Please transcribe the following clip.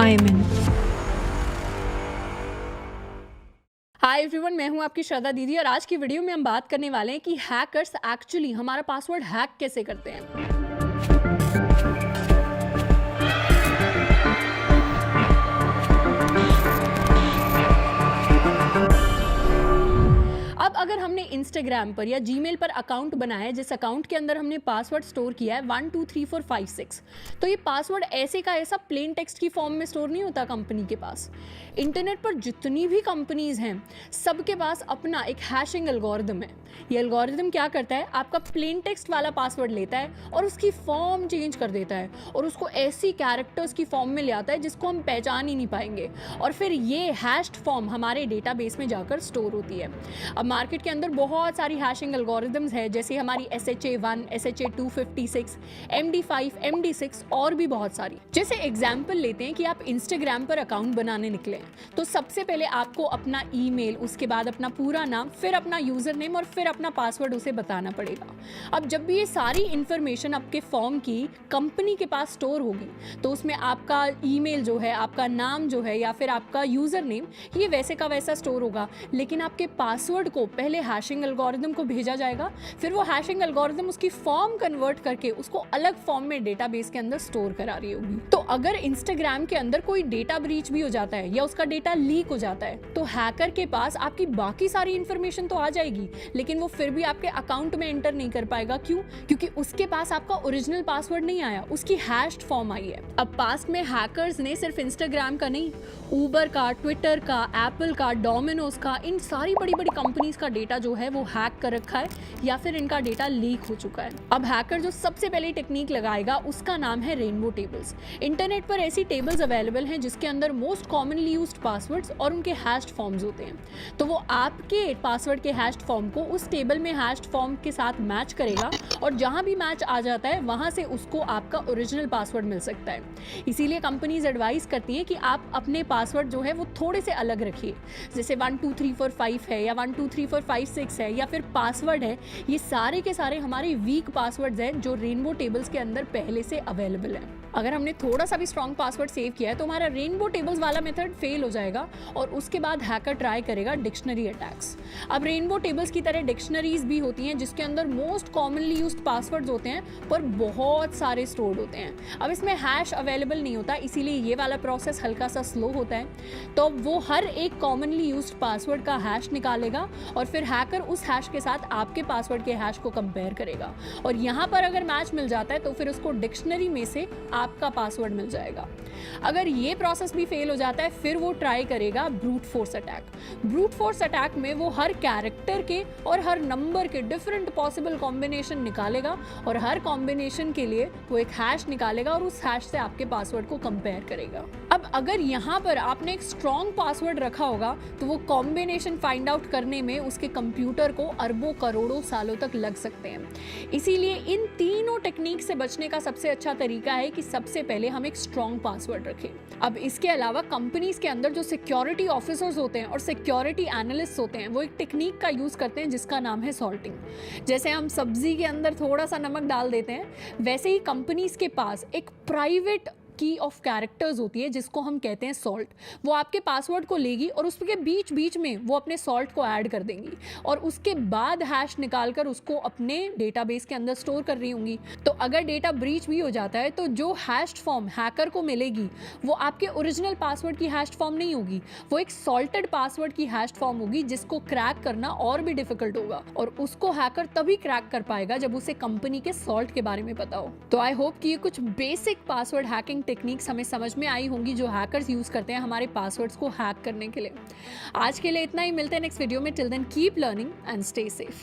I am in. Hi everyone, मैं हूं आपकी श्रद्धा दीदी और आज की वीडियो में हम बात करने वाले हैं कि हैकर्स एक्चुअली हमारा पासवर्ड हैक कैसे करते हैं। अब अगर हमने इंस्टाग्राम पर या जीमेल पर अकाउंट बनाया है जिस अकाउंट के अंदर हमने पासवर्ड स्टोर किया है 123456, तो ये पासवर्ड ऐसे का ऐसा प्लेन टेक्स्ट की फॉर्म में स्टोर नहीं होता कंपनी के पास। इंटरनेट पर जितनी भी कंपनीज हैं सबके पास अपना एक हैशिंग एल्गोरिदम है। ये एल्गोरिदम क्या करता है, आपका प्लेन टेक्स्ट वाला पासवर्ड लेता है और उसकी फॉर्म चेंज कर देता है और उसको ऐसी कैरेक्टर्स की फॉर्म में ले आता है जिसको हम पहचान ही नहीं पाएंगे, और फिर ये हैश्ड फॉर्म हमारे डेटाबेस में जाकर स्टोर होती है। अब मार्केट के अंदर बहुत सारी हैशिंग एल्गोरिदम्स है, जैसे हमारी SHA-1, SHA-256, MD5, MD6 और भी बहुत सारी। जैसे एग्जाम्पल लेते हैं कि आप इंस्टाग्राम पर अकाउंट बनाने निकले हैं, तो सबसे पहले आपको अपना ईमेल, उसके बाद अपना पूरा नाम, फिर अपना यूजर नेम और फिर अपना पासवर्ड उसे बताना पड़ेगा। अब जब भी ये सारी इंफॉर्मेशन आपके फॉर्म की कंपनी के पास स्टोर होगी तो उसमें आपका ईमेल जो है, आपका नाम जो है या फिर आपका यूजर नेम, ये वैसे का वैसा स्टोर होगा, लेकिन आपके पासवर्ड को पहले हैशिंग एल्गोरिदम को भेजा जाएगा, फिर वो हैशिंग एल्गोरिदम उसकी फॉर्म कन्वर्ट करके उसको अलग फॉर्म में डेटाबेस के अंदर स्टोर करा रही होगी। तो अगर इंस्टाग्राम के अंदर कोई डेटा ब्रीच भी हो जाता है या उसका डेटा लीक हो जाता है तो हैकर के पास आपकी बाकी सारी इंफॉर्मेशन तो आ जाएगी, लेकिन वो फिर भी आपके अकाउंट में एंटर नहीं कर पाएगा। क्यों? क्योंकि उसके पास आपका ओरिजिनल पासवर्ड नहीं आया, उसकी हैश्ड फॉर्म आई है। अब पास्ट में हैकर्स ने सिर्फ इंस्टाग्राम का नहीं, ऊबर का, ट्विटर का, एप्पल का, डोमिनोज का, इन सारी बड़ी बड़ी कंपनीज का डेटा जो है वो हैक कर रखा है या फिर इनका डेटा लीक हो चुका है। अब हैकर जो सबसे पहले टेक्निक लगाएगा उसका नाम है रेनबो टेबल्स। इंटरनेट पर ऐसी टेबल्स अवेलेबल हैं जिसके अंदर मोस्ट कॉमनली यूज्ड पासवर्ड्स और उनके हैश्ड फॉर्म्स होते हैं। तो वो आपके पासवर्ड के हैश्ड फॉर्म को उस टेबल में हैश्ड फॉर्म के साथ मैच करेगा और जहां भी मैच आ जाता है वहां से उसको आपका ओरिजिनल पासवर्ड मिल सकता है। इसीलिए कंपनीज एडवाइस करती हैं कि आप अपने पासवर्ड जो है वो थोड़े से अलग रखिए। जैसे 12345 है या 12345 है या फिर पासवर्ड है, ये सारे के सारे हमारे वीक पासवर्ड्स हैं जो रेनबो टेबल्स के अंदर पहले से अवेलेबल है। अगर हमने थोड़ा सा भी स्ट्रॉन्ग पासवर्ड सेव किया है तो हमारा रेनबो टेबल्स वाला मेथड फेल हो जाएगा और उसके बाद हैकर ट्राई करेगा डिक्शनरी अटैक्स। अब रेनबो टेबल्स की तरह डिक्शनरीज भी होती हैं जिसके अंदर मोस्ट कॉमनली यूज्ड पासवर्ड्स होते हैं पर बहुत सारे स्टोर्ड होते हैं। अब इसमें हैश अवेलेबल नहीं होता, इसीलिए ये वाला प्रोसेस हल्का सा स्लो होता है। तो वो हर एक कॉमनली यूज्ड पासवर्ड का हैश निकालेगा और फिर हैकर उस हैश के साथ आपके पासवर्ड के हैश को कंपेयर करेगा और यहाँ पर अगर मैच मिल जाता है तो फिर उसको डिक्शनरी में से आपका पासवर्ड मिल जाएगा। अगर ये प्रोसेस भी फेल हो जाता है फिर वो ट्राई करेगा brute force attack. Brute force attack में वो हर कैरेक्टर के और हर नंबर के डिफरेंट पॉसिबल कॉम्बिनेशन निकालेगा और हर कॉम्बिनेशन के लिए वो एक हैश निकालेगा और उस हैश से आपके पासवर्ड को कंपेयर करेगा। अब अगर यहाँ पर आपने एक स्ट्रॉन्ग पासवर्ड रखा होगा तो वो कॉम्बिनेशन फाइंड आउट करने में उसके कंप्यूटर को अरबों करोड़ों सालों तक लग सकते हैं। इसीलिए इन तीनों टेक्निक से बचने का सबसे अच्छा तरीका है कि सबसे पहले हम एक स्ट्रॉन्ग पासवर्ड रखें। अब इसके अलावा कंपनीज के अंदर जो सिक्योरिटी ऑफिसर्स होते हैं और सिक्योरिटी एनालिस्ट होते हैं वो एक टेक्निक का यूज करते हैं जिसका नाम है सॉल्टिंग। जैसे हम सब्जी के अंदर थोड़ा सा नमक डाल देते हैं, वैसे ही कंपनीज के पास एक प्राइवेट की ऑफ कैरेक्टर्स होती है जिसको हम कहते हैं सॉल्ट। वो आपके पासवर्ड को लेगी और उसके बीच बीच में वो अपने सॉल्ट को ऐड कर देंगी और उसके बाद हैश निकालकर उसको अपने डेटाबेस के अंदर स्टोर कर रही होंगी। तो अगर डेटा ब्रीच भी हो जाता है तो जो हैश्ड फॉर्म हैकर को मिलेगी वो आपके ओरिजिनल पासवर्ड की हैश्ड फॉर्म नहीं होगी, वो एक सॉल्टेड पासवर्ड की हैश्ड फॉर्म होगी जिसको क्रैक करना और भी डिफिकल्ट होगा और उसको हैकर तभी क्रैक कर पाएगा जब उसे कंपनी के सॉल्ट के बारे में पता हो। तो आई होप कि ये कुछ बेसिक पासवर्ड हैकिंग टेक्निक्स हमें समझ में आई होंगी जो हैकर्स यूज करते हैं हमारे पासवर्ड्स को हैक करने के लिए। आज के लिए इतना ही, मिलते हैं नेक्स्ट वीडियो में। Till then keep learning and stay safe.